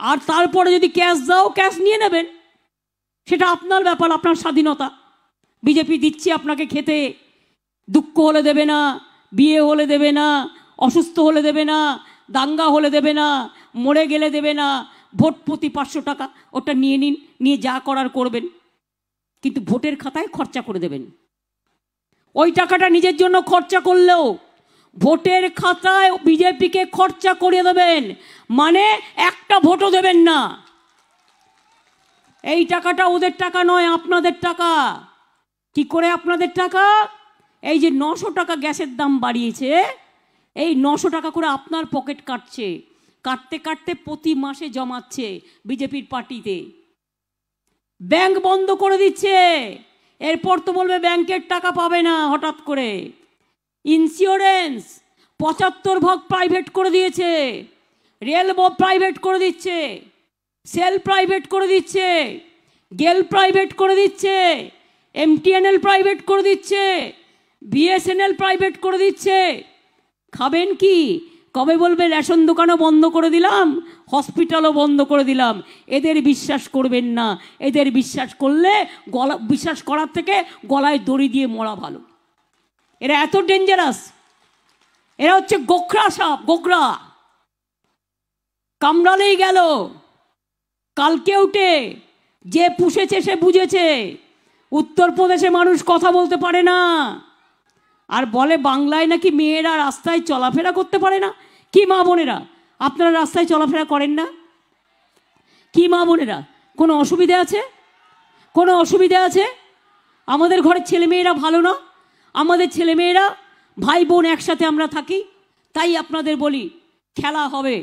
আর তারপরে যদি ক্যাশ দাও, ক্যাশ নিয়ে নেবেন, সেটা আপনার ব্যাপার, আপনার স্বাধীনতা। বিজেপি দিচ্ছে আপনাকে খেতে, দুঃখ হলে দেবে না, বিয়ে হলে দেবে না, অসুস্থ হলে দেবে না, দাঙ্গা হলে দেবে না, মরে গেলে দেবে না, ভোট প্রতি 500 টাকা, ওটা নিয়ে নিন, নিয়ে যা করার করবেন, কিন্তু ভোটের খাতায় খরচা করে দেবেন। ওই টাকাটা নিজের জন্য খরচা করলেও ভোটের খাতায় বিজেপিকে খরচা করে দেবেন, মানে একটা ভোটও দেবেন না। এই টাকাটা ওদের টাকা নয়, আপনাদের টাকা। কি করে আপনাদের টাকা? এই যে 900 টাকা গ্যাসের দাম বাড়িয়েছে, এই 900 টাকা করে আপনার পকেট কাটছে, কাটতে কাটতে প্রতি মাসে জমাচ্ছে বিজেপির পার্টিতে। ব্যাংক বন্ধ করে দিচ্ছে, এরপর তো বলবে ব্যাংকের টাকা পাবে না হঠাৎ করে। ইন্স্যুরেন্স 75 প্রাইভেট করে দিয়েছে, রেল প্রাইভেট করে দিচ্ছে, সেল প্রাইভেট করে দিচ্ছে, গেল প্রাইভেট করে দিচ্ছে, MTNL প্রাইভেট করে দিচ্ছে, BSNL প্রাইভেট করে দিচ্ছে। খাবেন কি? কবে বলবে রেশন দোকানও বন্ধ করে দিলাম, হসপিটালও বন্ধ করে দিলাম। এদের বিশ্বাস করবেন না, এদের বিশ্বাস করলে বিশ্বাস করার থেকে গলায় দড়ি দিয়ে মরা ভালো। এরা এত ডেঞ্জারাস, এরা হচ্ছে গোখরা সাপ, গোখরা। কামড়ালেই গেল, কালকে উঠে যে পুষেছে সে বুঝেছে। উত্তরপ্রদেশে মানুষ কথা বলতে পারে না, আর বলে বাংলায় নাকি মেয়েরা রাস্তায় চলাফেরা করতে পারে না। কি মা বোনেরা, আপনারা রাস্তায় চলাফেরা করেন না? কি মা বোনেরা, কোনো অসুবিধা আছে? কোনো অসুবিধা আছে? আমাদের ঘরের ছেলেমেয়েরা ভালো না? আমাদের ছেলেমেয়েরা ভাই বোন একসাথে আমরা থাকি, তাই আপনাদের বলি খেলা হবে।